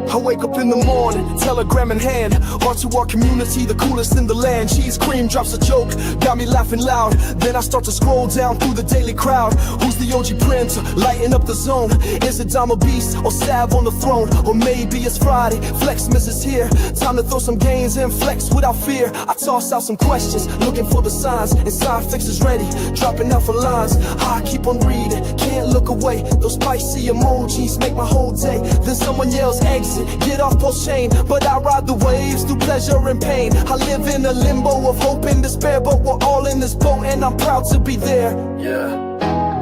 I wake up in the morning, telegram in hand, on to our community, the coolest in the land. Cheese cream drops a joke, got me laughing loud. Then I start to scroll down through the daily crowd. Who's the OG prince, lighting up the zone? Is it Dama Beast or Sav on the throne? Or maybe it's Friday, Flexmas is here. Time to throw some gains and flex without fear. I toss out some questions, looking for the signs. Inside fixes ready, dropping out for lines. I keep on reading, can't look away. Those spicy emojis make my whole day. Then someone yells exit, get off post chain. But I ride the waves through pleasure and pain. I live in a limbo of hope and despair, but we're all in this boat and I'm proud to be there. Yeah,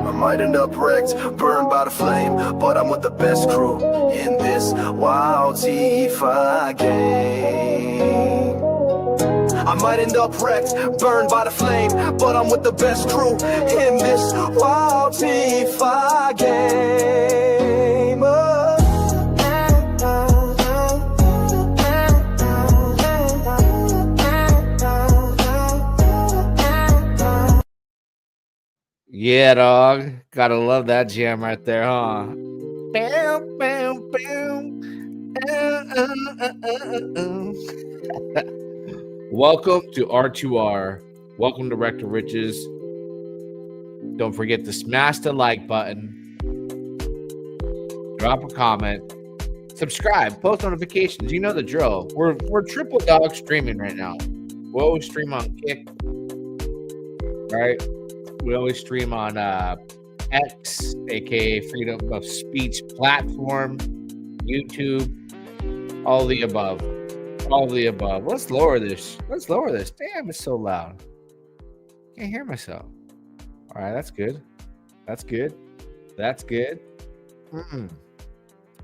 I might end up wrecked, burned by the flame, but I'm with the best crew in this wild DeFi game. I might end up wrecked, burned by the flame, but I'm with the best crew in this wild DeFi game. Yeah, dog. Gotta love that jam right there, huh? Bam, bam, bam. Welcome to R2R. Welcome to Rector Riches. Don't forget to smash the like button. Drop a comment. Subscribe. Post notifications. You know the drill. We're triple dog streaming right now. We always stream on Kick. Right? We always stream on X, aka Freedom of Speech platform, YouTube, all the above. All the above. Let's lower this. Let's lower this. Damn, it's so loud. Can't hear myself. All right, that's good. That's good. That's good.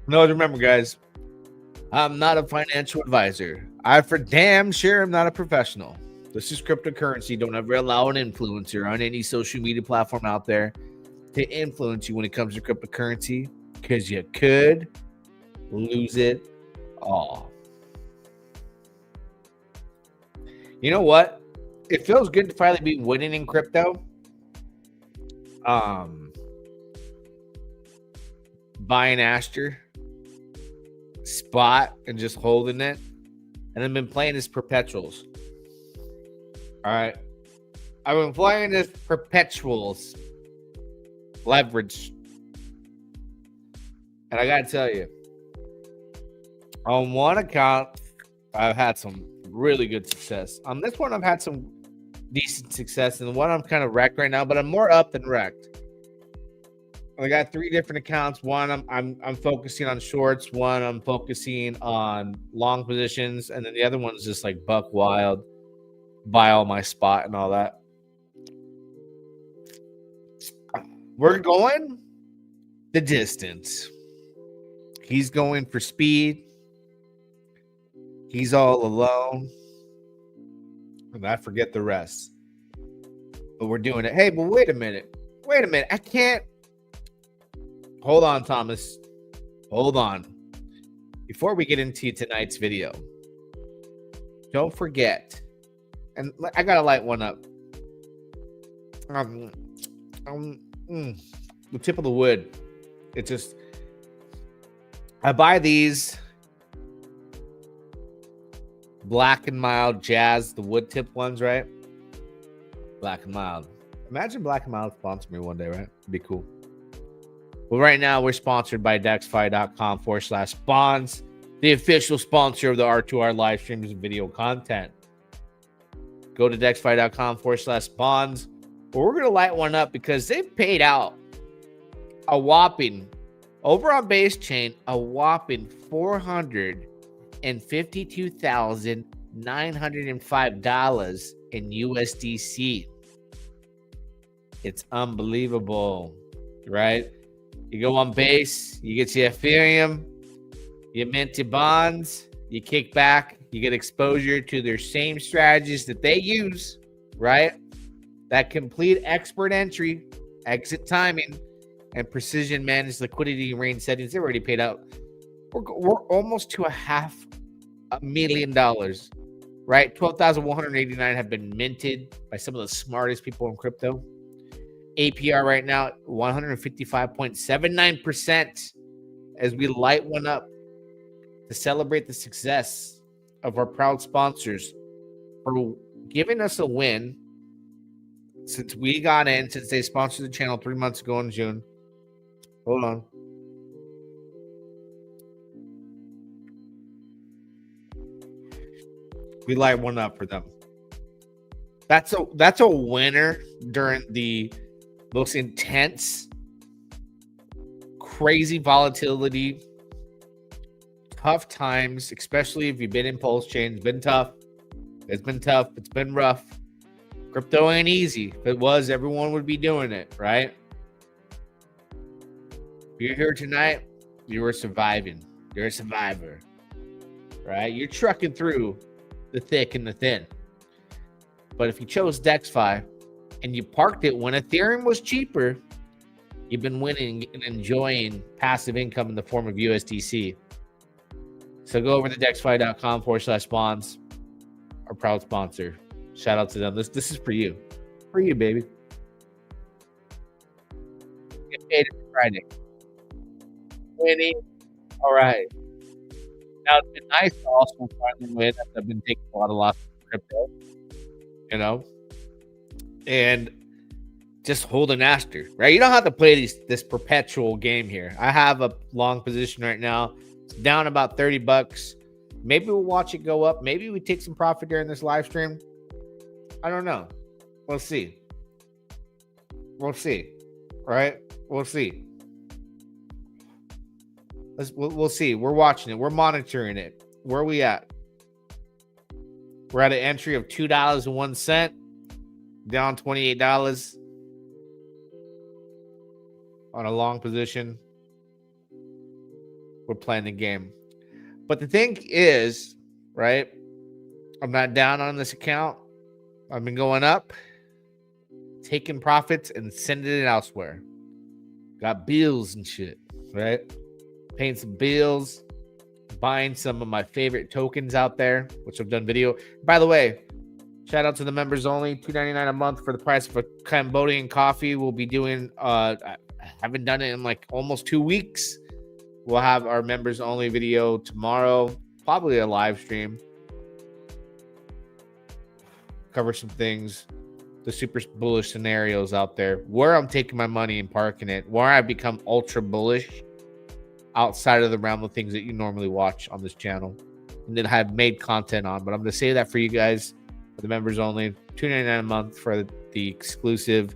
No, remember, guys, I'm not a financial advisor. I for damn sure am not a professional. This is cryptocurrency. Don't ever allow an influencer on any social media platform out there to influence you when it comes to cryptocurrency, because you could lose it all. You know what? It feels good to finally be winning in crypto. Buying Aster spot and just holding it. And I've been playing this Perpetuals. All right. I've been playing this Perpetuals leverage. And I got to tell you, on one account, I've had some really good success. On this one, I've had some decent success. And the one I'm kind of wrecked right now, but I'm more up than wrecked. I got 3 different accounts. One, I'm focusing on shorts. One, I'm focusing on long positions. And then the other one's just like buck wild. Buy all my spot and all that. We're going the distance. He's going for speed. He's all alone. And I forget the rest. But we're doing it. Hey, but wait a minute. Wait a minute. I can't. Hold on, Thomas. Hold on. Before we get into tonight's video, don't forget. And I gotta light one up. The tip of the wood. It just. I buy these Black and Mild Jazz, the wood tip ones, right? Black and Mild. Imagine Black and Mild sponsor me one day, right? It'd be cool. Well, right now we're sponsored by DexFi.com/bonds, the official sponsor of the R2R live streams and video content. Go to DexFi.com/bonds. But we're going to light one up because they've paid out a whopping, over on base chain, a whopping $452,905 in USDC. It's unbelievable, right? You go on base, you get your Ethereum, you mint your bonds, you kick back, you get exposure to their same strategies that they use, right? That complete expert entry, exit timing, and precision managed liquidity and range settings. They already paid out. We're almost to $500,000, right? 12,189 have been minted by some of the smartest people in crypto. APR right now, 155.79% as we light one up. to celebrate the success of our proud sponsors for giving us a win since we got in, since they sponsored the channel 3 months ago in June. Hold on. We light one up for them. That's a winner during the most intense, crazy volatility, tough times, especially if you've been in pulse chain. It's been tough. It's been tough. It's been rough. Crypto ain't easy. If it was, everyone would be doing it, right? If you're here tonight, you were surviving. You're a survivor, right? You're trucking through the thick and the thin. But if you chose DexFi and you parked it when Ethereum was cheaper, you've been winning and enjoying passive income in the form of USDC. So go over to dexfi.com/spawns, our proud sponsor. Shout out to them. This is for you. For you, baby. Get paid every Friday. Winning. All right. Now, it's been nice to also finally win. I've been taking a lot of losses in crypto, you know, and just hold an Aster, right? You don't have to play this perpetual game here. I have a long position right now. It's down about $30. Maybe we'll watch it go up. Maybe we take some profit during this live stream. I don't know. We'll see. We'll see. Right? We'll see. We'll see. We're watching it. We're monitoring it. Where are we at? We're at an entry of $2.01, down $28 on a long position. We're playing the game. But the thing is, right? I'm not down on this account. I've been going up, taking profits and sending it elsewhere. Got bills and shit, right? Paying some bills, buying some of my favorite tokens out there, which I've done video. By the way, shout out to the members only, $2.99 a month for the price of a Cambodian coffee. We'll be doing, I haven't done it in like almost 2 weeks. We'll have our members only video tomorrow, probably a live stream. Cover some things, the super bullish scenarios out there, where I'm taking my money and parking it, where I've become ultra bullish outside of the realm of things that you normally watch on this channel and that I've made content on. But I'm going to say that for you guys, for the members only, $2.99 a month for the exclusive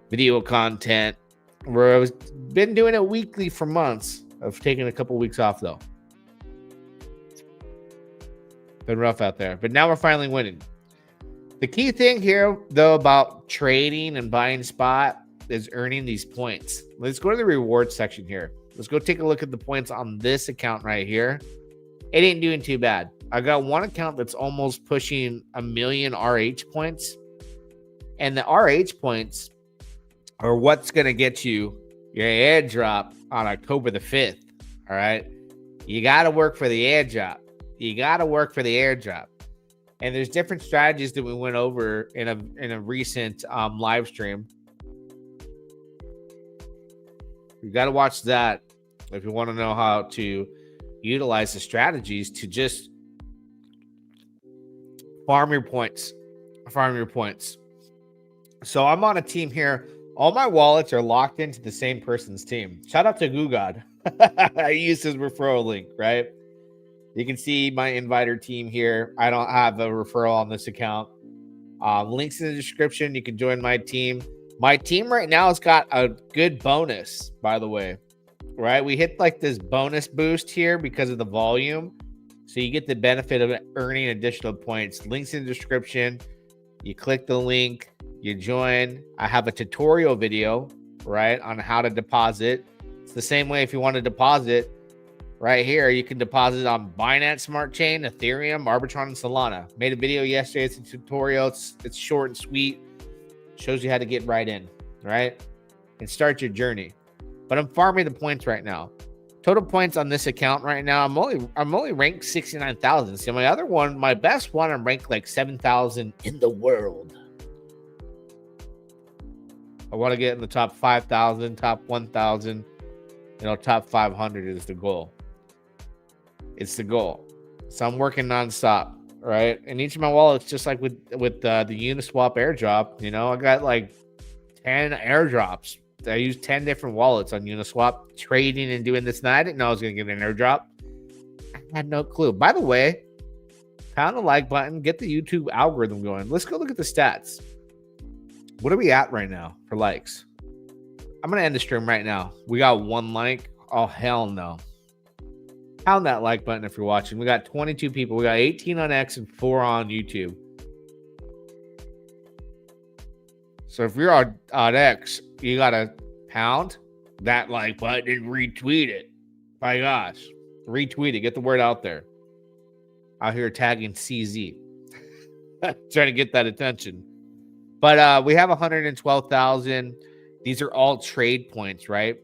video content, where I've been doing it weekly for months. I've taken a couple weeks off though. Been rough out there, but now we're finally winning. The key thing here, though, about trading and buying spot is earning these points. Let's go to the rewards section here. Let's go take a look at the points on this account right here. It ain't doing too bad. I got one account that's almost pushing 1 million RH points. And the RH points are what's going to get you your airdrop on October the 5th. All right. You got to work for the airdrop. You got to work for the airdrop. And there's different strategies that we went over in a recent live stream. You got to watch that if you want to know how to utilize the strategies to just farm your points. Farm your points. So I'm on a team here. All my wallets are locked into the same person's team. Shout out to GooGod. I used his referral link, right? You can see my inviter team here. I don't have a referral on this account. Links in the description. You can join my team. My team right now has got a good bonus, by the way, right? We hit like this bonus boost here because of the volume. So you get the benefit of earning additional points. Links in the description. You click the link, you join. I have a tutorial video, right, on how to deposit. It's the same way if you want to deposit. Right here, you can deposit on Binance Smart Chain, Ethereum, Arbitron, and Solana. Made a video yesterday. It's a tutorial. It's short and sweet. Shows you how to get right in, right? And start your journey. But I'm farming the points right now. Total points on this account right now, I'm only ranked 69,000. See, my other one, my best one, I'm ranked like 7,000 in the world. I want to get in the top 5,000, top 1,000, top 500 is the goal. It's the goal. So I'm working nonstop, right? And each of my wallets, just like with the Uniswap airdrop, you know, I got like 10 airdrops. I used 10 different wallets on Uniswap, trading and doing this. And I didn't know I was going to get an airdrop. I had no clue. By the way, pound the like button, get the YouTube algorithm going. Let's go look at the stats. What are we at right now for likes? I'm going to end the stream right now. We got 1 like. Oh, hell no. Pound that like button if you're watching. We got 22 people. We got 18 on X and 4 on YouTube. So if you're on X, you got to pound that like button and retweet it. My gosh. Retweet it. Get the word out there. Out here tagging CZ. Trying to get that attention. But we have 112,000. These are all trade points, right?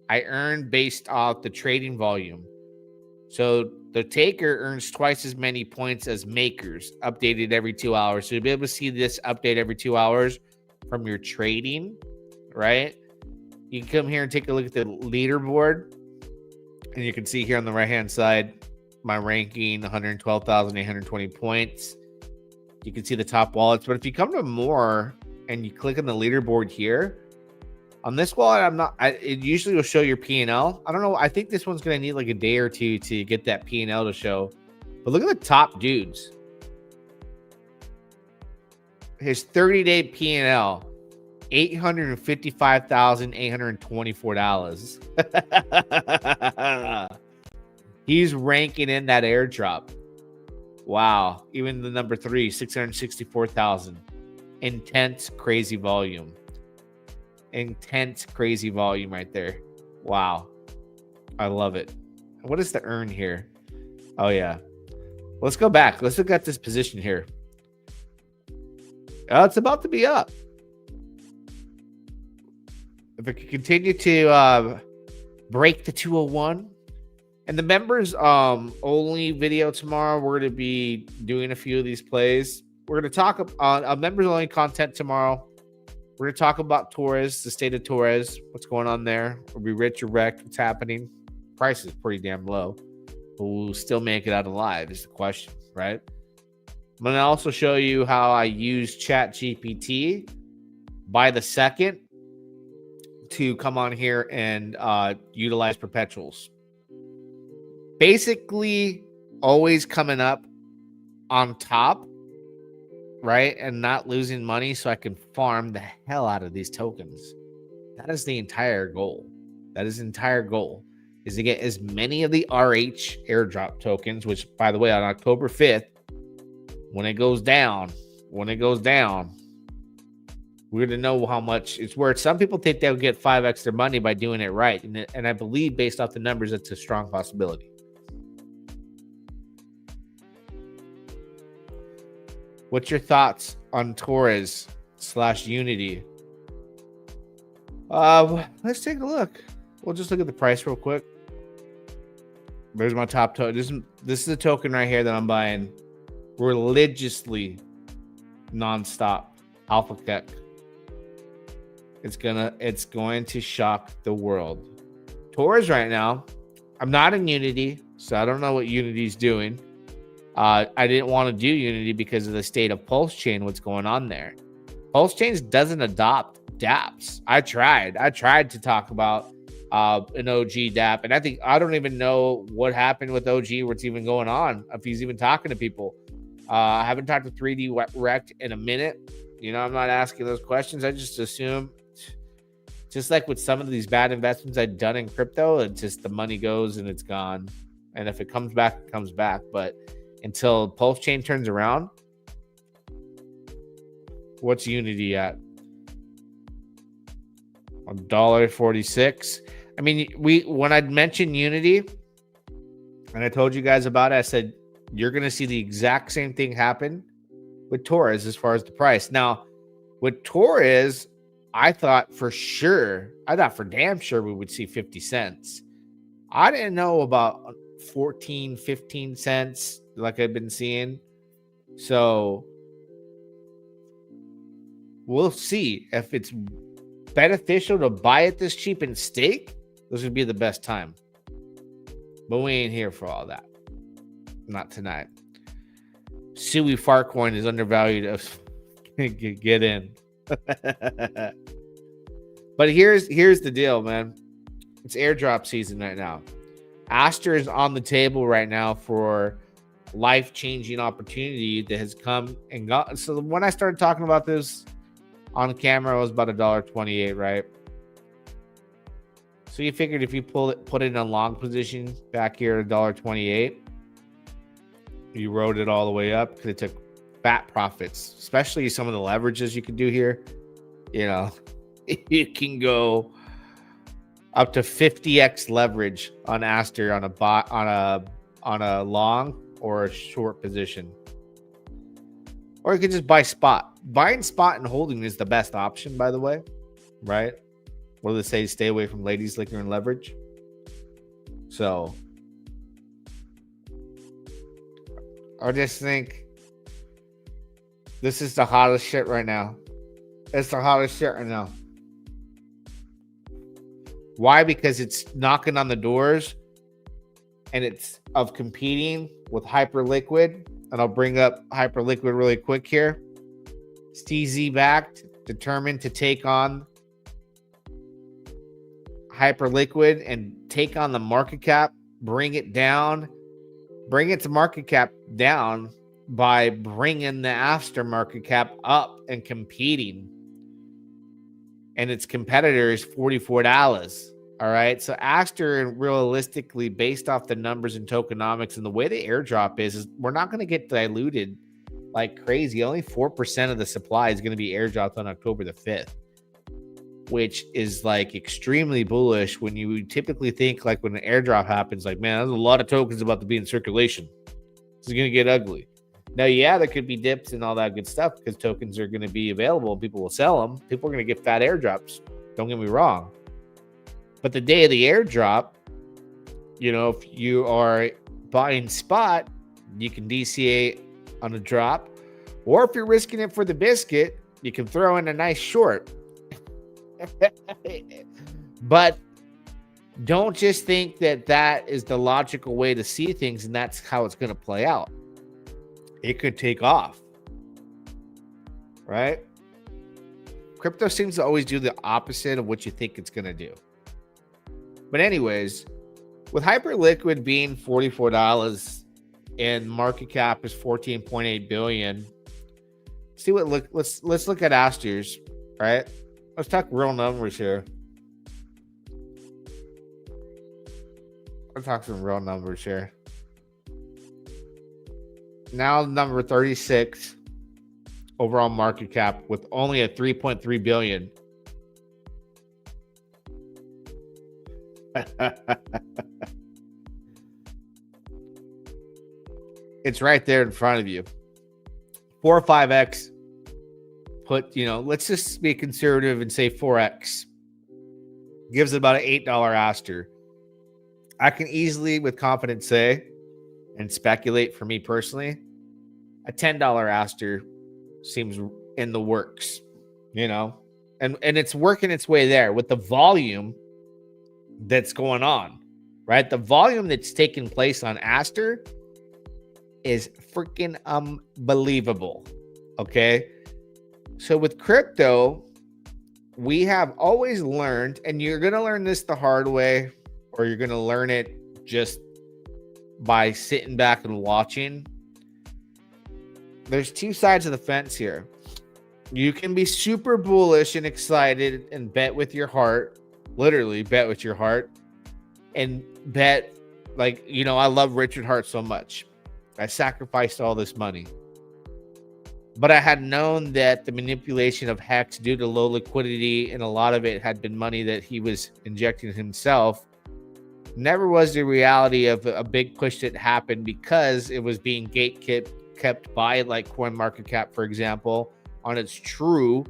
I earn based off the trading volume. So the taker earns twice as many points as makers, updated every 2 hours. So you'll be able to see this update every 2 hours from your trading, right? You can come here and take a look at the leaderboard. And you can see here on the right-hand side, my ranking, 112,820 points. You can see the top wallets. But if you come to more and you click on the leaderboard here, on this wallet, it usually will show your P&L. I don't know. I think this one's going to need like a day or two to get that P&L to show. But look at the top dudes. His 30-day P&L, $855,824. He's ranking in that airdrop. Wow. Even the number 3, 664,000. Intense, crazy volume. Intense, crazy volume right there. Wow. I love it. What is the earn here? Oh, yeah. Let's go back. Let's look at this position here. It's about to be up. If it can continue to break the 201. And the members only video tomorrow, we're going to be doing a few of these plays. We're going to talk about members only content tomorrow. We're going to talk about Torres, the state of Torres, what's going on there. Are we rich or wrecked? What's happening? Price is pretty damn low, but we'll still make it out alive is the question, right? I'm going to also show you how I use ChatGPT by the second to come on here and utilize perpetuals. Basically, always coming up on top, right? And not losing money so I can farm the hell out of these tokens. That is the entire goal. That is the entire goal, is to get as many of the RH airdrop tokens, which, by the way, on October 5th, when it goes down, we're going to know how much it's worth. Some people think they'll get 5x their money by doing it right. And I believe based off the numbers, it's a strong possibility. What's your thoughts on Torres / Unity? Let's take a look. We'll just look at the price real quick. There's my top token. This is a token right here that I'm buying religiously, nonstop. Alpha Tech. It's going to shock the world. Torres right now. I'm not in Unity, so I don't know what Unity's doing. I didn't want to do Unity because of the state of Pulse Chain, what's going on there. Pulse Chains doesn't adopt dApps. I tried to talk about an OG dApp, and I don't even know what happened with OG, what's even going on, if he's even talking to people. I haven't talked to 3D Rect in a minute. You know, I'm not asking those questions. I just assume, just like with some of these bad investments I've done in crypto, it's just the money goes and it's gone. And if it comes back, it comes back. But until Pulse Chain turns around, what's Unity at? $1.46. I mean, when I mentioned Unity and I told you guys about it, I said you're going to see the exact same thing happen with Torres as far as the price. Now, with Torres, I thought for damn sure we would see 50 cents. I didn't know about 14, 15 cents like I've been seeing. So we'll see if it's beneficial to buy it this cheap and stake. This would be the best time. But we ain't here for all that. Not tonight. Sui Farcoin is undervalued. Get in. But here's the deal, man. It's airdrop season right now. Aster is on the table right now for life-changing opportunity that has come and gone. So when I started talking about this on camera, it was about $1.28, right? So you figured if you put it in a long position back here at $1.28, you rode it all the way up because it took fat profits, especially some of the leverages you can do here. You know, you can go up to 50x leverage on Aster on a long or a short position. Or you can just buy spot. Buying spot and holding is the best option, by the way, right? What do they say? Stay away from ladies, liquor, and leverage. So I just think this is the hottest shit right now. It's the hottest shit right now. Why? Because it's knocking on the doors and it's of competing with Hyperliquid. And I'll bring up Hyperliquid really quick here. It's TZ backed, determined to take on Hyperliquid and take on the market cap, bring it down, bring its market cap down by bringing the Aster market cap up and competing. And its competitor is $44. All right. So Aster, realistically, based off the numbers and tokenomics and the way the airdrop is we're not going to get diluted like crazy. Only 4% of the supply is going to be airdropped on October the 5th, which is like extremely bullish when you typically think like when an airdrop happens, like, man, there's a lot of tokens about to be in circulation. This is going to get ugly. Now, yeah, there could be dips and all that good stuff because tokens are going to be available. People will sell them. People are going to get fat airdrops. Don't get me wrong. But the day of the airdrop, you know, if you are buying spot, you can DCA on a drop. Or if you're risking it for the biscuit, you can throw in a nice short. But don't just think that that is the logical way to see things and that's how it's going to play out. It could take off, right? Crypto seems to always do the opposite of what you think it's going to do. But anyways, with Hyperliquid being $44 and market cap is 14.8 billion, see what let's look at Aster's, right? Let's talk real numbers here. Let's talk some real numbers here. Now number 36 overall market cap with only a 3.3 billion. It's right there in front of you. 4 or 5x. Put, you know, let's just be conservative and say 4x. Gives it about an $8 Aster. I can easily, with confidence, say and speculate for me personally, a $10 Aster seems in the works, you know, and it's working its way there with the volume that's going on, right? The volume that's taking place on Aster is freaking unbelievable. Okay. So with crypto, we have always learned, and you're going to learn this the hard way, or you're going to learn it just by sitting back and watching. There's two sides of the fence here. You can be super bullish and excited and bet with your heart, literally bet with your heart, and bet like, you know, I love Richard Hart so much. I sacrificed all this money. But I had known that the manipulation of Hex due to low liquidity, and a lot of it had been money that he was injecting himself, never was the reality of a big push that happened because it was being kept by like CoinMarketCap, for example, on its true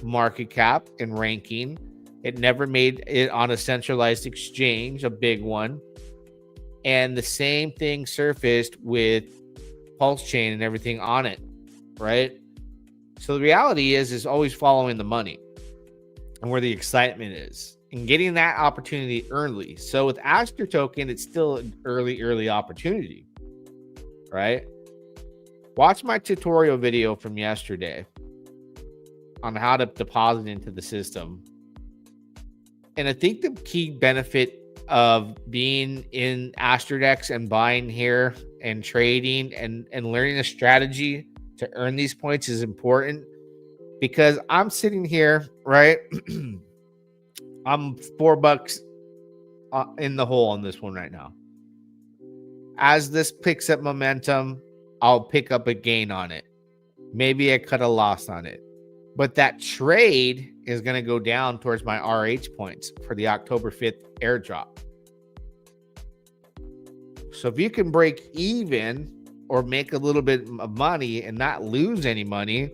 market cap and ranking. It never made it on a centralized exchange, a big one. And the same thing surfaced with Pulse Chain and everything on it, right? So the reality is always following the money and where the excitement is and getting that opportunity early. So with Aster token, it's still an early opportunity. right? Watch my tutorial video from yesterday on how to deposit into the system. And I think the key benefit of being in Aster DEX and buying here and trading and learning a strategy to earn these points is important, because I'm sitting here, right? I'm $4 in the hole on this one right now. As this picks up momentum, I'll pick up a gain on it. Maybe I cut a loss on it. But that trade is going to go down towards my RH points for the October 5th airdrop. So if you can break even or make a little bit of money and not lose any money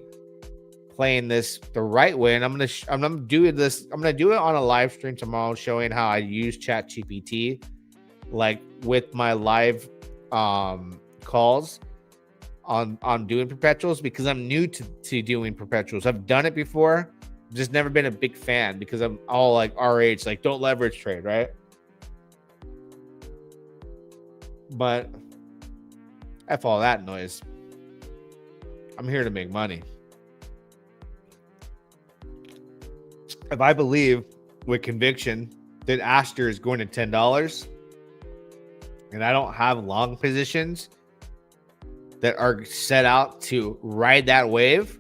playing this the right way, and I'm gonna do it on a live stream tomorrow, showing how I use ChatGPT, like with my live calls on doing perpetuals, because I'm new to doing perpetuals. I've done it before, just never been a big fan because I'm all like RH, like don't leverage trade, right? But F all that noise. I'm here to make money. If I believe with conviction that Aster is going to $10 and I don't have long positions that are set out to ride that wave,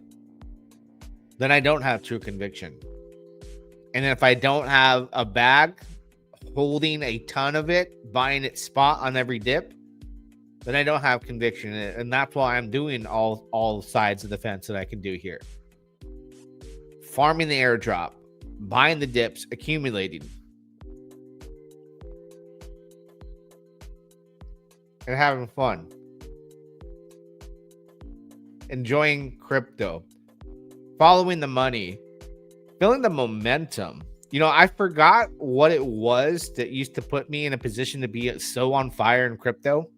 then I don't have true conviction. And if I don't have a bag holding a ton of it, buying it spot on every dip, then I don't have conviction in it. And that's why I'm doing all sides of the fence that I can do here. Farming the airdrop, buying the dips, accumulating, and having fun. Enjoying crypto, following the money, feeling the momentum. You know, I forgot what it was that used to put me in a position to be so on fire in crypto.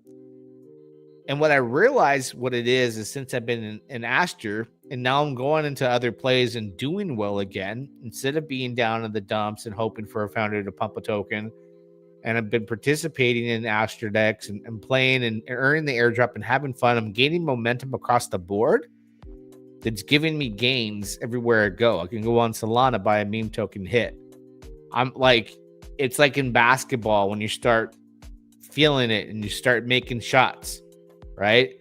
And what I realized what it is since I've been in Aster, and now I'm going into other plays and doing well again, instead of being down in the dumps and hoping for a founder to pump a token. And I've been participating in Aster DEX and playing and earning the airdrop and having fun. I'm gaining momentum across the board. That's giving me gains everywhere I go. I can go on Solana, buy a meme token, hit. I'm like, it's like in basketball when you start feeling it and you start making shots, right?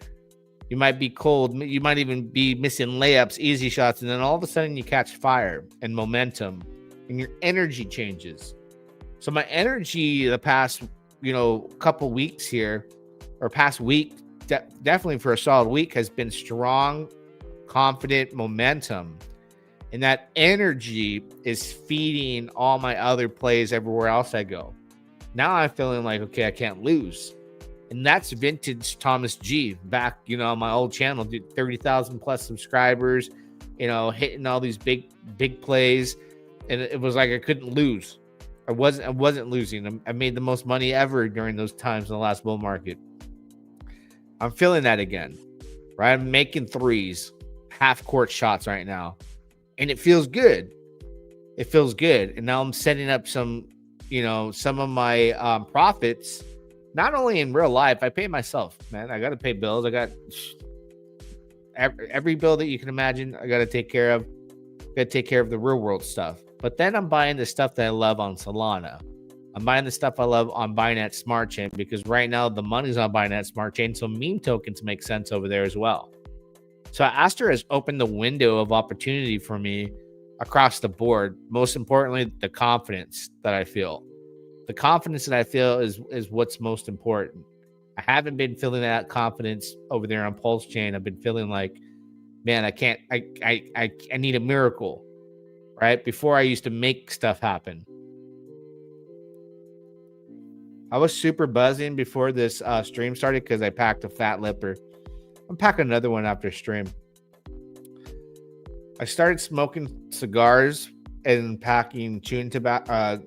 You might be cold. You might even be missing layups, easy shots. And then all of a sudden you catch fire and momentum and your energy changes. So my energy the past, couple weeks here, or past week, definitely for a solid week, has been strong, confident momentum. And that energy is feeding all my other plays everywhere else I go. Now I'm feeling like, okay, I can't lose. And that's vintage Thomas G. Back, on my old channel, did 30,000 plus subscribers, hitting all these big plays. And it was like I couldn't lose. I wasn't losing. I made the most money ever during those times in the last bull market. I'm feeling that again, right? I'm making threes, half court shots right now, and it feels good. It feels good. And now I'm setting up some of my profits, not only in real life. I pay myself, man. I got to pay bills. I got every bill that you can imagine. I got to take care of. Got to take care of the real world stuff. But then I'm buying the stuff that I love on Solana. I'm buying the stuff I love on Binance Smart Chain, because right now the money's on Binance Smart Chain, so meme tokens make sense over there as well. So Aster has opened the window of opportunity for me across the board. Most importantly, the confidence that I feel. The confidence that I feel is what's most important. I haven't been feeling that confidence over there on Pulse Chain. I've been feeling like, man, I need a miracle. Right? Before I used to make stuff happen. I was super buzzing before this stream started because I packed a fat lipper. I'm packing another one after stream. I started smoking cigars and packing chewing tobacco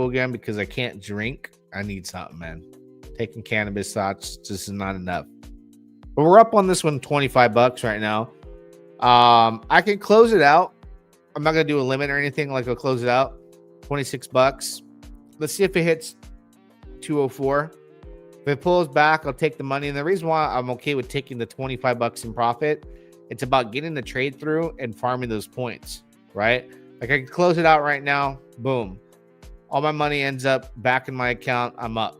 again because I can't drink. I need something, man. Taking cannabis shots just is not enough. But we're up on this one, $25 right now. I can close it out. I'm not going to do a limit or anything. Like, I'll close it out. $26. Let's see if it hits 204. If it pulls back, I'll take the money. And the reason why I'm okay with taking the $25 in profit, it's about getting the trade through and farming those points, right? Like I can close it out right now. Boom. All my money ends up back in my account. I'm up.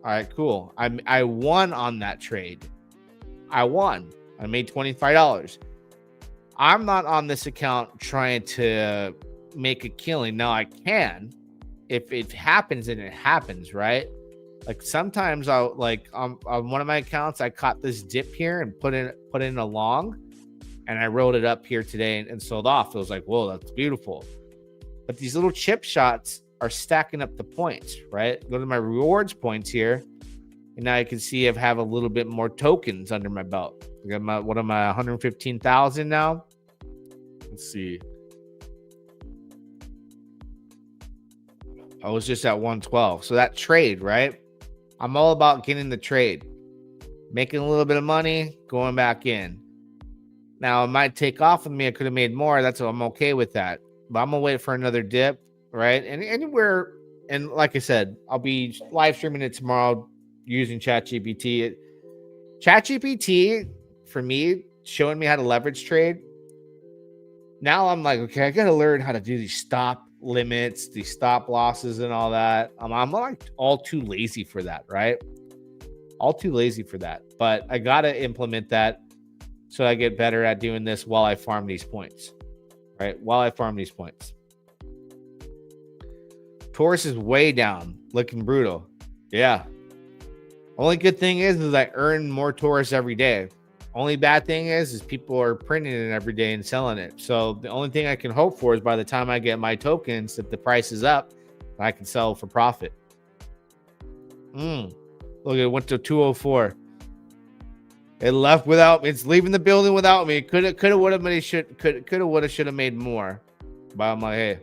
All right, cool. I won on that trade. I won. I made $25. I'm not on this account trying to make a killing. Now I can. If it happens, and it happens, right? Like sometimes I'll on one of my accounts, I caught this dip here and put in a long, and I rolled it up here today and sold off. It was like, whoa, that's beautiful. But these little chip shots are stacking up the points, right? Go to my rewards points here, and now you can see I have a little bit more tokens under my belt. I got what am I, 115,000 now? Let's see. I was just at 112. So that trade, right? I'm all about getting the trade, making a little bit of money, going back in. Now it might take off with me. I could have made more. I'm okay with that. But I'm gonna wait for another dip, right? And anywhere, and like I said, I'll be live streaming it tomorrow using ChatGPT. ChatGPT for me, showing me how to leverage trade. Now I'm like, okay, I gotta learn how to do these stop limits, these stop losses, and all that. I'm like all too lazy for that, right? All too lazy for that. But I gotta implement that so I get better at doing this while I farm these points, right? While I farm these points. Taurus is way down, looking brutal. Yeah. Only good thing is I earn more Taurus every day. Only bad thing is people are printing it every day and selling it. So the only thing I can hope for is by the time I get my tokens, that the price is up, I can sell for profit. Look, it went to 204. It left without. It's leaving the building without me. Could have, would have, should have made more. But I'm like, hey,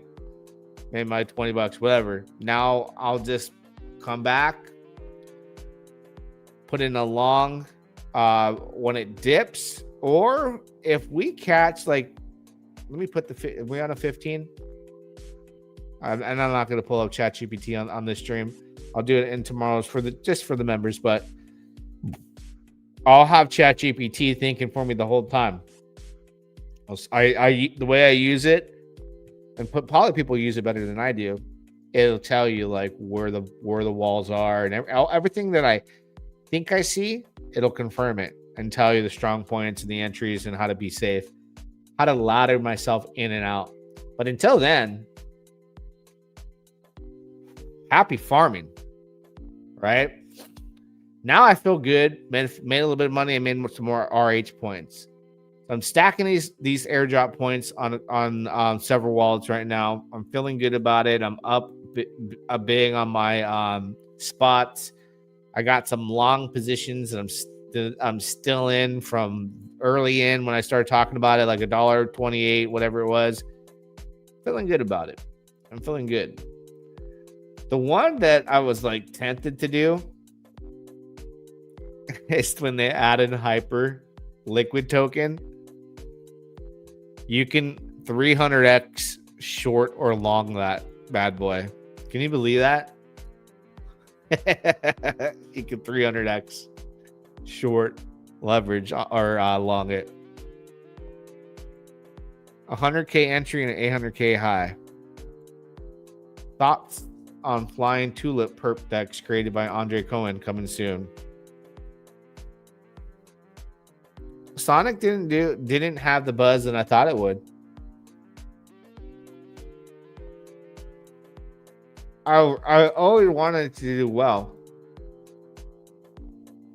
made my $20, whatever. Now I'll just come back, put in a long when it dips, or if we catch, like, let me put are we on a 15? And I'm not going to pull up ChatGPT on this stream. I'll do it in tomorrow's just for the members, but I'll have ChatGPT thinking for me the whole time. The way I use it, and probably people use it better than I do. It'll tell you like where the walls are and everything that I think I see. It'll confirm it and tell you the strong points and the entries and how to be safe, how to ladder myself in and out. But until then, happy farming, right? Now I feel good. Made a little bit of money. I made some more RH points. I'm stacking these airdrop points on several wallets right now. I'm feeling good about it. I'm up a big on my spots. I got some long positions that I'm still in from early in when I started talking about it, like $1.28, whatever it was. Feeling good about it. I'm feeling good. The one that I was like tempted to do is when they added Hyper liquid token. You can 300x short or long that bad boy. Can you believe that? You can 300x short leverage or long it. 100k entry and an 800k high. Thoughts on flying tulip perp DEX created by Andre Cohen coming soon. Sonic didn't have the buzz that I thought it would. I always wanted it to do well,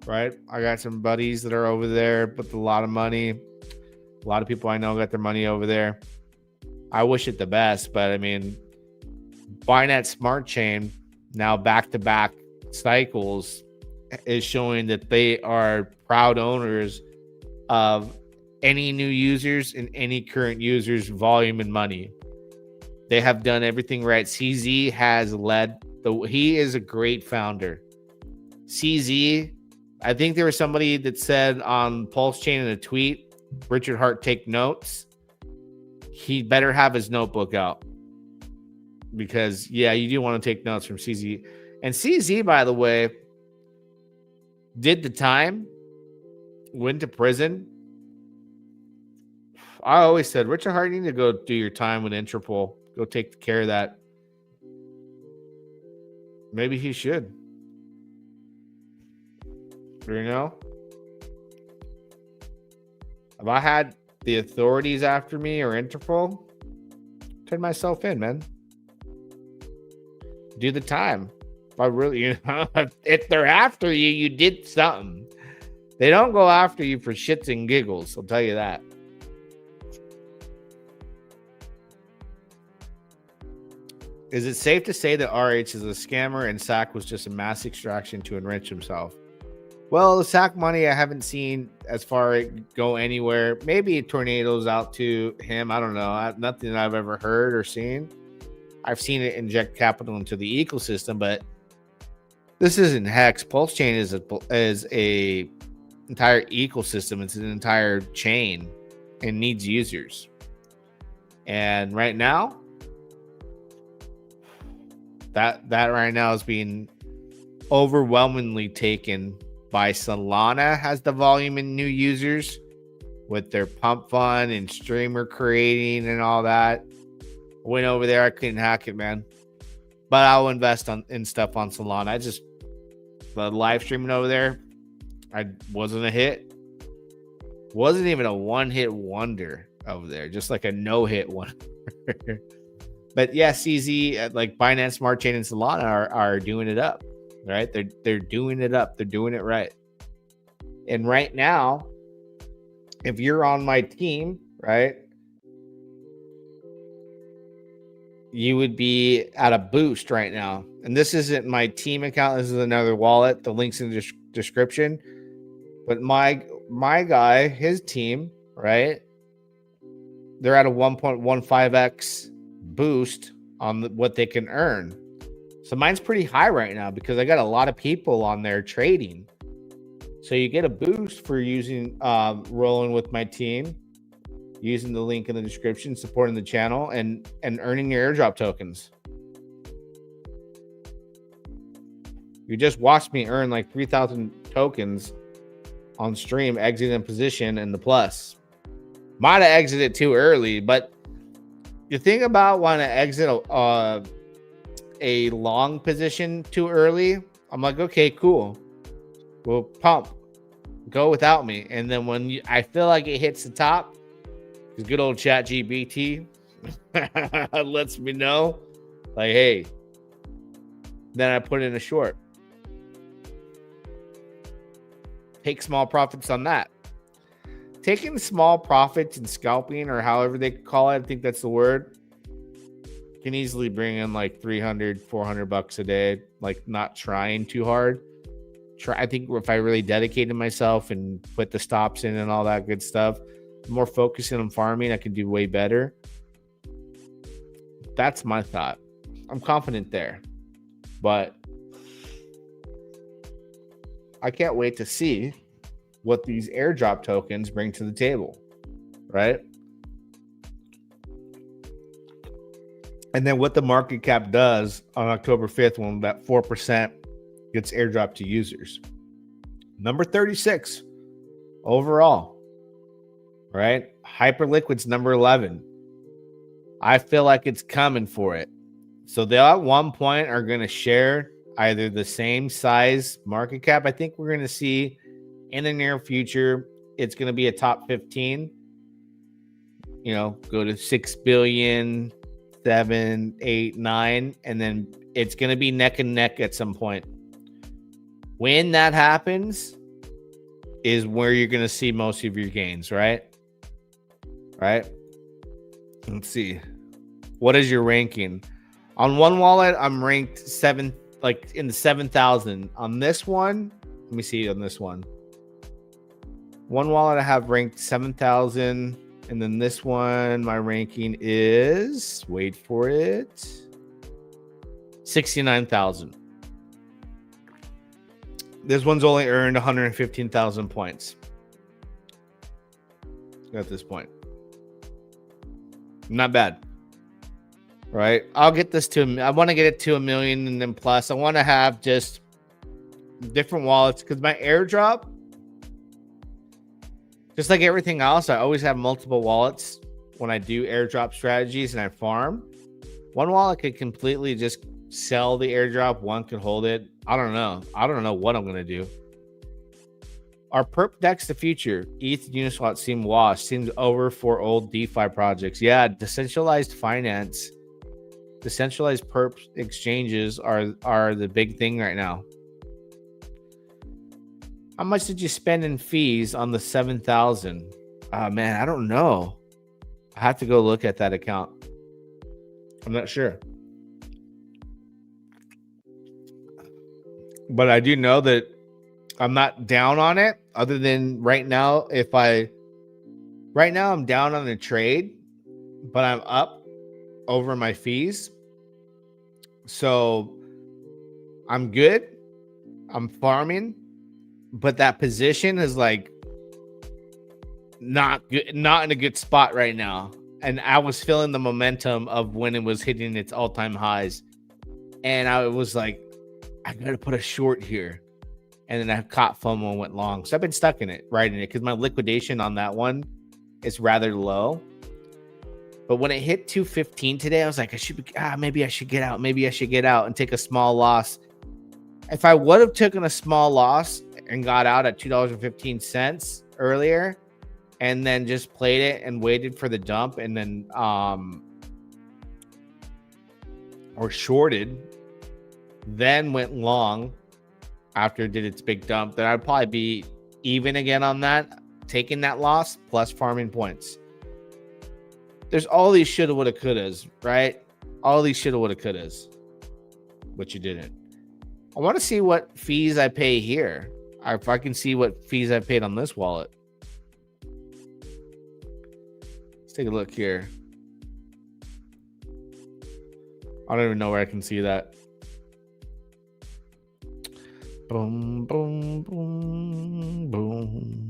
right? I got some buddies that are over there with a lot of money. A lot of people I know got their money over there. I wish it the best, but I mean, Binance Smart Chain now back-to-back cycles is showing that they are proud owners of any new users and any current users' volume and money. They have done everything right. CZ has led. He is a great founder. CZ, I think there was somebody that said on Pulse Chain in a tweet, Richard Hart, take notes. He better have his notebook out. Because, yeah, you do want to take notes from CZ. And CZ, by the way, did the time, went to prison. I always said, Richard Hart, you need to go do your time with Interpol. Go take care of that. Maybe he should. You know? If I had the authorities after me or Interpol, turn myself in, man. Do the time. If I really, if they're after you, you did something. They don't go after you for shits and giggles. I'll tell you that. Is it safe to say that RH is a scammer and SAC was just a mass extraction to enrich himself? Well, the SAC money I haven't seen as far as go anywhere. Maybe tornadoes out to him. I don't know. Nothing that I've ever heard or seen. I've seen it inject capital into the ecosystem, but this isn't Hex. Pulse Chain is a entire ecosystem. It's an entire chain and needs users. And right now, that right now is being overwhelmingly taken by Solana. Has the volume in new users with their pump fund and streamer creating and all that. Went over there, I couldn't hack it, man. But I'll invest in stuff on Solana. The live streaming over there, I wasn't a hit. Wasn't even a one-hit wonder over there, just like a no-hit wonder. But yeah, CZ, like Binance Smart Chain and Solana are doing it up, right? They're doing it up. They're doing it right. And right now, if you're on my team, right, you would be at a boost right now. And this isn't my team account. This is another wallet. The link's in the description. But my guy, his team, right, they're at a 1.15x boost on what they can earn. So mine's pretty high right now because I got a lot of people on there trading. So you get a boost for using rolling with my team, using the link in the description, supporting the channel, and earning your airdrop tokens. You just watched me earn like 3,000 tokens on stream, exiting position in the plus. Might have exited too early, but you think about wanting to exit a long position too early. I'm like, okay, cool. Well, pump. Go without me. And then when I feel like it hits the top, because good old ChatGPT lets me know, like, hey, then I put in a short. Take small profits on that. Taking small profits and scalping, or however they call it, I think that's the word, can easily bring in like 300, 400 bucks a day, like not trying too hard. I think if I really dedicated myself and put the stops in and all that good stuff, more focusing on farming, I could do way better. That's my thought. I'm confident there, but I can't wait to see what these airdrop tokens bring to the table, right? And then what the market cap does on October 5th when that 4% gets airdropped to users. Number 36 overall, right? Hyperliquid's number 11. I feel like it's coming for it. So they at one point are going to share either the same size market cap. I think we're going to see in the near future, it's going to be a top 15, go to 6 billion, 7, 8, 9, and then it's going to be neck and neck at some point. When that happens is where you're going to see most of your gains, right? Right? Let's see. What is your ranking? On one wallet, I'm ranked 7, like in the 7,000. On this one, let me see on this one. One wallet I have ranked 7,000. And then this one, my ranking is, wait for it, 69,000. This one's only earned 115,000 points at this point. Not bad. Right? I'll get this to, I want to get it to 1 million and then plus. I want to have just different wallets because my airdrop, just like everything else, I always have multiple wallets when I do airdrop strategies and I farm. One wallet could completely just sell the airdrop. One could hold it. I don't know. I don't know what I'm going to do. Are perp DEX the future? ETH Uniswap seem washed. Seems over for old DeFi projects. Yeah, decentralized finance. Decentralized perp exchanges are the big thing right now. How much did you spend in fees on the 7,000? Man, I don't know. I have to go look at that account. I'm not sure. But I do know that I'm not down on it, other than right now, right now I'm down on the trade, but I'm up over my fees. So I'm good. I'm farming, but that position is like not good, not in a good spot right now. And I was feeling the momentum of when it was hitting its all-time highs. And I was like, I gotta put a short here. And then I caught FOMO and went long. So I've been stuck in it, right in it, because my liquidation on that one is rather low. But when it hit 215 today, I was like, maybe I should get out. Maybe I should get out and take a small loss. If I would have taken a small loss and got out at $2.15 earlier, and then just played it and waited for the dump, and then or shorted, then went long after it did its big dump, then I'd probably be even again on that, taking that loss plus farming points. There's all these shoulda, woulda, couldas, right? All these shoulda, woulda, couldas, but you didn't. I want to see what fees I pay here. If I can see what fees I paid on this wallet. Let's take a look here. I don't even know where I can see that. Boom, boom, boom, boom.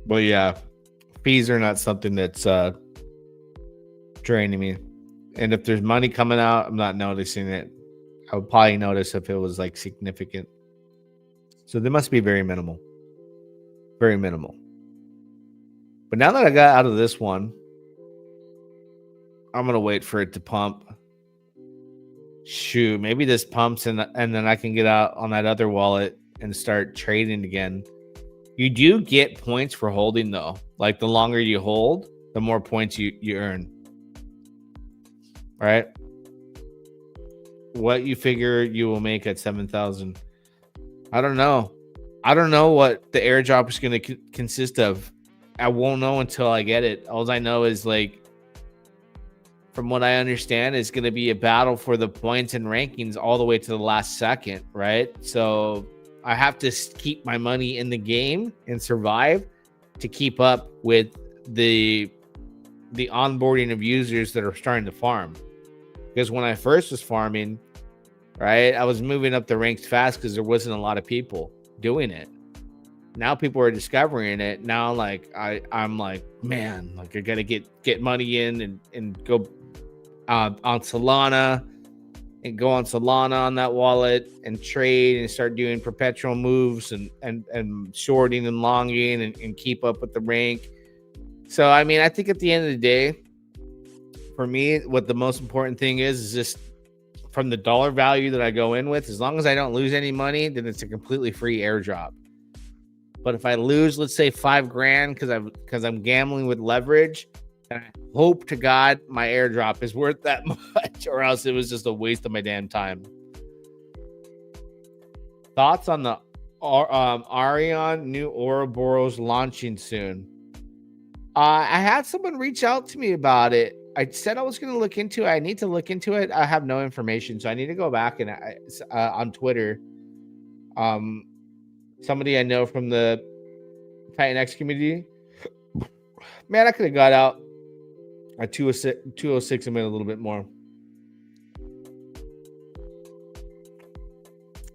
But yeah, fees are not something that's draining me. And if there's money coming out, I'm not noticing it. I would probably notice if it was like significant. So they must be very minimal. Very minimal. But now that I got out of this one, I'm going to wait for it to pump. Shoot, maybe this pumps and then I can get out on that other wallet and start trading again. You do get points for holding, though. Like, the longer you hold, the more points you earn. All right? What you figure you will make at 7,000? I don't know. I don't know what the airdrop is going to consist of. I won't know until I get it. All I know is, like, from what I understand, it's going to be a battle for the points and rankings all the way to the last second, right? So I have to keep my money in the game and survive to keep up with the onboarding of users that are starting to farm. Because when I first was farming, right, I was moving up the ranks fast because there wasn't a lot of people doing it. Now people are discovering it. Now, like, I'm like, man, like, I gotta get money in and go on Solana and go on Solana on that wallet and trade and start doing perpetual moves and shorting and longing and keep up with the rank. So, I mean, I think at the end of the day, for me, what the most important thing is just from the dollar value that I go in with, as long as I don't lose any money, then it's a completely free airdrop. But if I lose, let's say $5,000 because I'm gambling with leverage, and I hope to God my airdrop is worth that much, or else it was just a waste of my damn time. Thoughts on the Arion new Ouroboros launching soon? I had someone reach out to me about it. I said I was going to look into it. I need to look into it. I have no information, so I need to go back and on Twitter. Somebody I know from the Titan X community. Man, I could have got out at 206 and made a little bit more.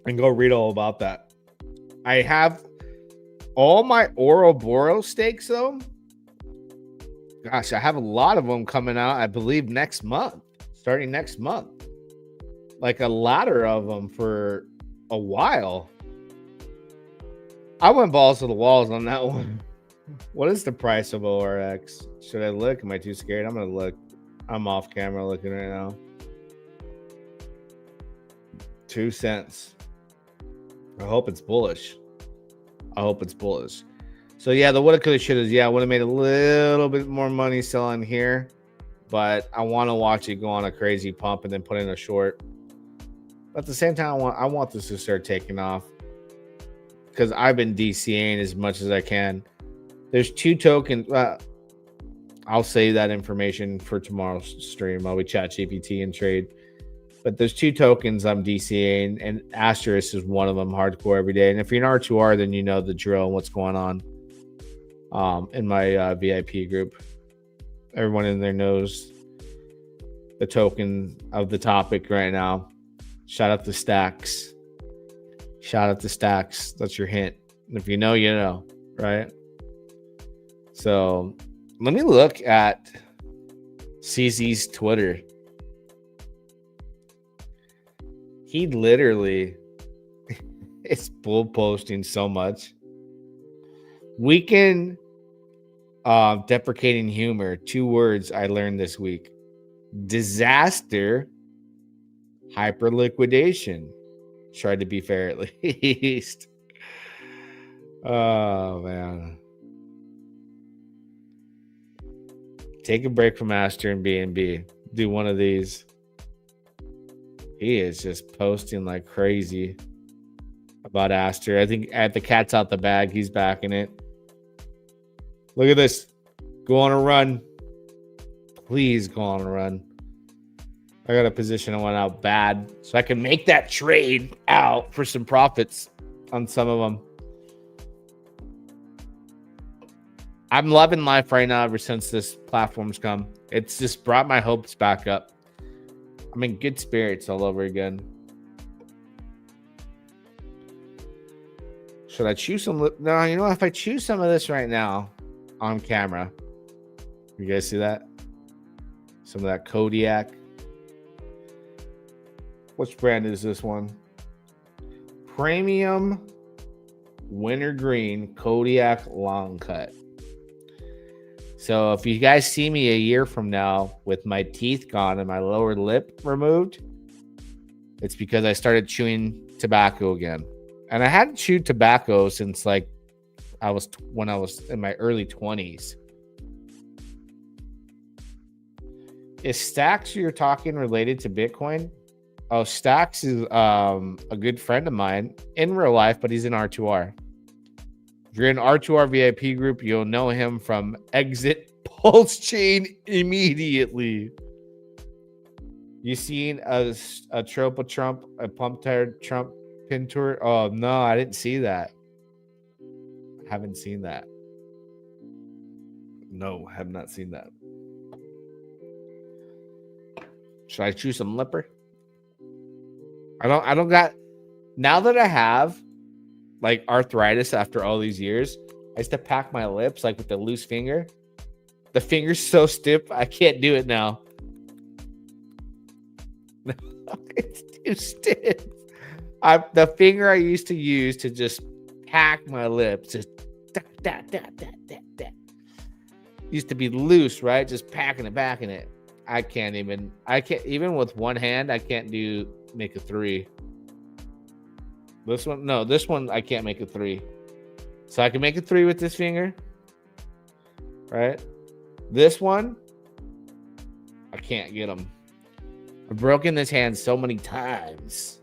And go read all about that. I have All my Ouroboros stakes, though, gosh, I have a lot of them coming out, I believe, next month, starting next month. Like a ladder of them for a while. I went balls to the walls on that one. What is the price of ORX? Should I look? Am I too scared? I'm going to look. I'm off camera looking right now. 2 cents. I hope it's bullish. So yeah, the woulda, coulda, shoulda. Yeah, I would have made a little bit more money selling here, but I want to watch it go on a crazy pump and then put in a short. But at the same time, I want this to start taking off because I've been DCAing as much as I can. There's 2 tokens. I'll save that information for tomorrow's stream. I'll be ChatGPT and trade. But there's 2 tokens I'm DCAing, and Aster is one of them, hardcore every day. And if you're an R2R, then you know the drill and what's going on in my VIP group. Everyone in there knows the token of the topic right now. Shout out to Stacks. That's your hint. And if you know, you know, right? So let me look at CZ's Twitter. He literally is bull posting so much. Weekend deprecating humor. 2 words I learned this week. Disaster. Hyper liquidation. Tried to be fair at least. Oh, man. Take a break from Aster and BNB. Do one of these. He is just posting like crazy about Aster. I think at the cat's out the bag. He's backing it. Look at this. Go on a run. Please go on a run. I got a position I went out bad, so I can make that trade out for some profits on some of them. I'm loving life right now ever since this platform's come. It's just brought my hopes back up. I'm in good spirits all over again. Should I choose some? No, you know, if I choose some of this right now on camera, you guys see that? Some of that Kodiak. Which brand is this one? Premium Wintergreen Kodiak Long Cut. So if you guys see me a year from now with my teeth gone and my lower lip removed, it's because I started chewing tobacco again. And I hadn't chewed tobacco since like when I was in my early 20s. Is Stacks you're talking related to Bitcoin? Oh, Stacks is a good friend of mine in real life, but he's in R2R. If you're in R2R VIP group, you'll know him from Exit Pulse Chain immediately. You seen a Tropa Trump, a pump tire Trump pin tour? Oh, no, I didn't see that. Haven't seen that. No, have not seen that. Should I choose some lipper? I don't got, now that I have like arthritis after all these years, I used to pack my lips like with the loose finger. The finger's so stiff, I can't do it now. It's too stiff. The finger I used to use to just pack my lips, just used to be loose, right? Just packing it, backing it. I can't even with one hand, I can't make a 3. This one I can't make a 3. So I can make a 3 with this finger, right? This one, I can't get them. I've broken this hand so many times.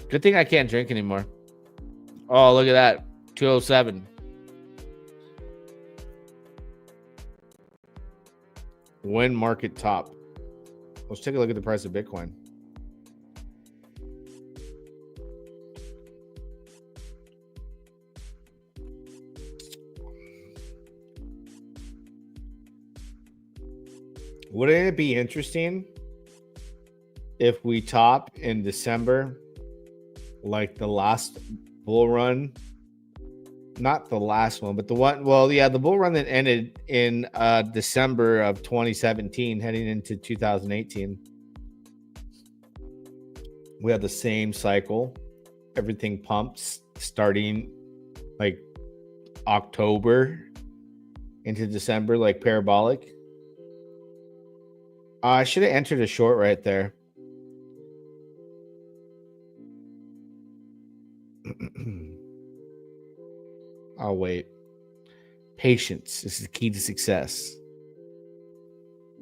Good thing I can't drink anymore. Oh, look at that. 207. When market top. Let's take a look at the price of Bitcoin. Wouldn't it be interesting if we top in December like the last bull run. Not the last one, but the one, well, yeah, the bull run that ended in December of 2017, heading into 2018. We had the same cycle. Everything pumps starting like October into December, like parabolic. I should have entered a short right there. I'll wait. Patience is the key to success.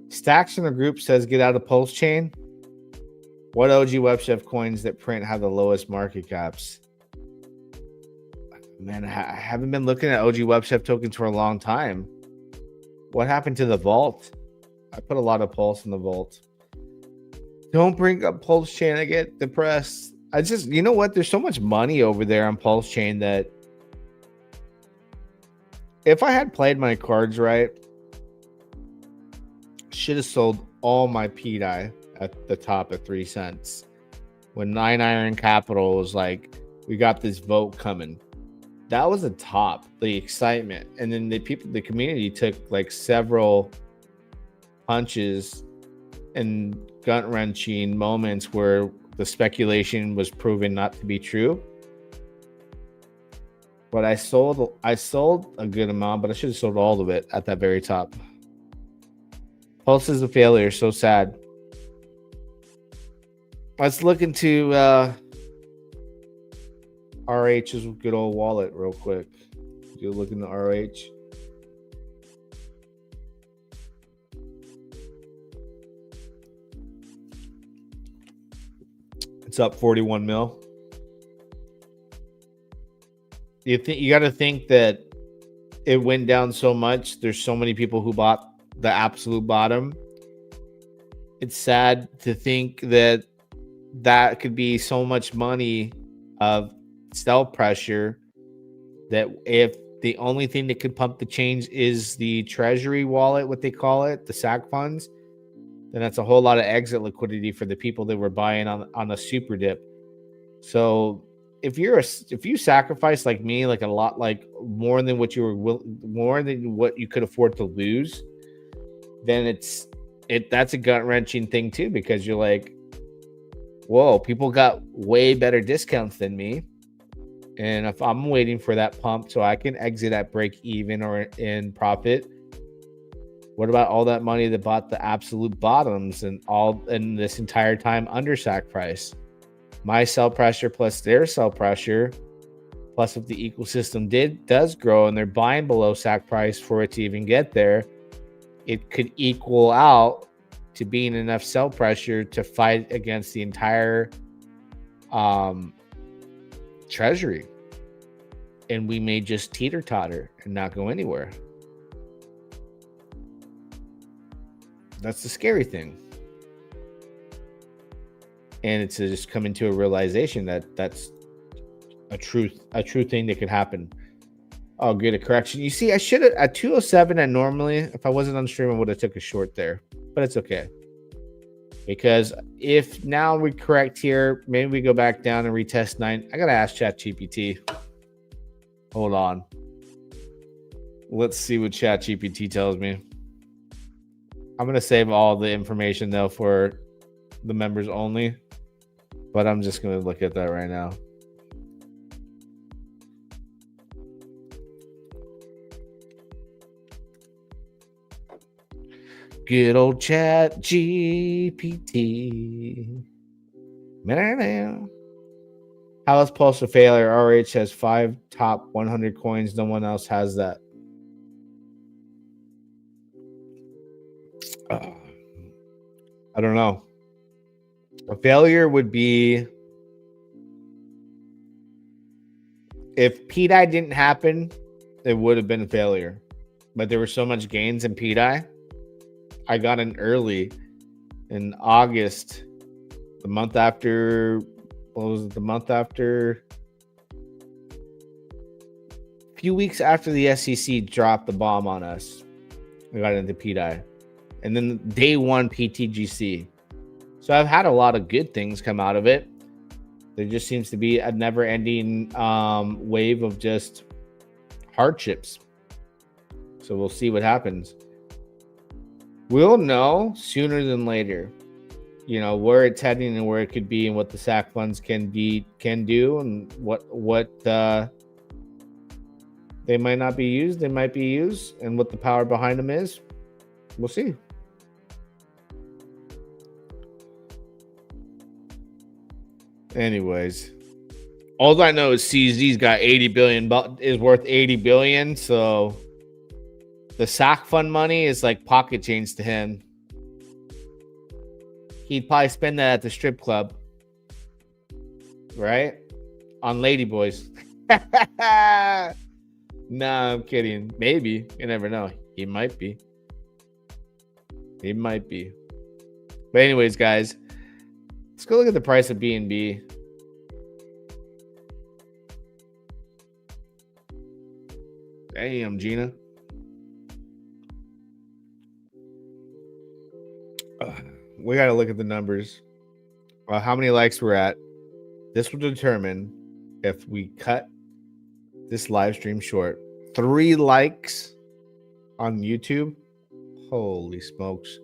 Stacks in the group says get out of Pulse Chain. What OG WebChef coins that print have the lowest market caps? Man, I haven't been looking at OG WebChef tokens for a long time. What happened to the vault? I put a lot of Pulse in the vault. Don't bring up Pulse Chain. I get depressed. I just, you know what? There's so much money over there on Pulse Chain that if I had played my cards right, should have sold all my PDI at the top at 3 cents. When 9 Iron Capital was like, we got this vote coming. That was the top, the excitement. And then the community took like several punches and gut-wrenching moments where the speculation was proven not to be true. But I sold a good amount, but I should have sold all of it at that very top. Pulse is a failure. So sad. Let's look into RH's good old wallet real quick. You look into RH. It's up 41 mil. You got to think that it went down so much. There's so many people who bought the absolute bottom. It's sad to think that could be so much money of sell pressure, that if the only thing that could pump the change is the treasury wallet, what they call it, the SAC funds, then that's a whole lot of exit liquidity for the people that were buying on a super dip. So if you sacrifice like me, like a lot, like more than what you could afford to lose, then that's a gut wrenching thing too, because you're like, whoa, people got way better discounts than me. And if I'm waiting for that pump so I can exit at break even or in profit, what about all that money that bought the absolute bottoms and this entire time under SAC price? My sell pressure plus their sell pressure, plus if the ecosystem does grow and they're buying below SAC price for it to even get there, it could equal out to being enough sell pressure to fight against the entire treasury. And we may just teeter-totter and not go anywhere. That's the scary thing. And it's just coming to a realization that that's a true thing that could happen. I'll get a correction. You see, I should have at 207. And normally, if I wasn't on stream, I would have took a short there, but it's okay. Because if now we correct here, maybe we go back down and retest 9. I gotta ask ChatGPT. Hold on. Let's see what ChatGPT tells me. I'm gonna save all the information though for the members only, but I'm just gonna look at that right now. Good old ChatGPT. How is Pulse a failure? RH has 5 top 100 coins. No one else has that. I don't know. A failure would be if PDI didn't happen, it would have been a failure. But there were so much gains in PDI. I got in early in August, the month after. What was it? The month after? A few weeks after the SEC dropped the bomb on us, we got into PDI. And then day one PTGC. So I've had a lot of good things come out of it. There just seems to be a never-ending wave of just hardships. So we'll see what happens. We'll know sooner than later, you know, where it's heading and where it could be and what the SAC funds can do and what they might not be used, they might be used, and what the power behind them is. We'll see. Anyways, all I know is CZ's got 80 billion, is worth 80 billion. So the SAC fund money is like pocket change to him. He'd probably spend that at the strip club, right? On ladyboys. Nah, I'm kidding. Maybe. You never know. He might be. He might be. But anyways, guys, let's go look at the price of BNB. Damn, Gina. We got to look at the numbers. How many likes we're at. This will determine if we cut this live stream short. 3 likes on YouTube. Holy smokes.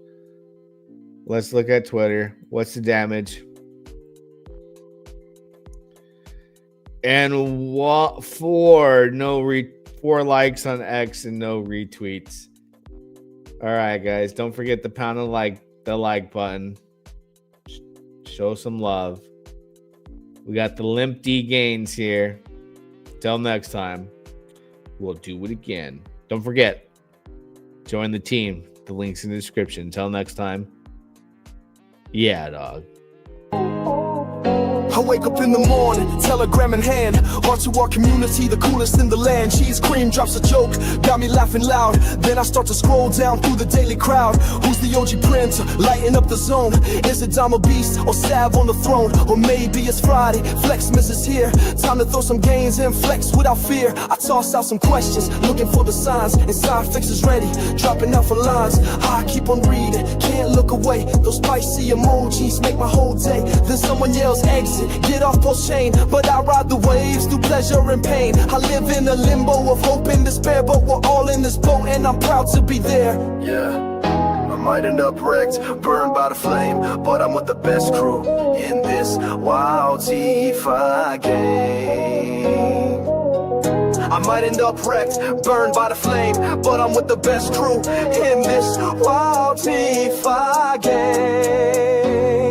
Let's look at Twitter. What's the damage? And 4 likes on X and no retweets. All right, guys. Don't forget to pound the like button. Show some love. We got the Limp D gains here. Till next time, we'll do it again. Don't forget, join the team. The link's in the description. Till next time. Yeah, dog. I wake up in the morning, telegram in hand. R2R community, the coolest in the land. Cheese cream drops a joke, got me laughing loud. Then I start to scroll down through the daily crowd. Who's the OG prince, lighting up the zone? Is it Dama Beast or Sav on the throne? Or maybe it's Friday, Flexmas is here. Time to throw some gains and flex without fear. I toss out some questions, looking for the signs. Inside fixes ready, dropping out for lines. I keep on reading, can't look away. Those spicy emojis make my whole day. Then someone yells exit, get off post chain. But I ride the waves through pleasure and pain. I live in a limbo of hope and despair, but we're all in this boat and I'm proud to be there. Yeah, I might end up wrecked, burned by the flame, but I'm with the best crew in this wild DeFi game. I might end up wrecked, burned by the flame, but I'm with the best crew in this wild DeFi game.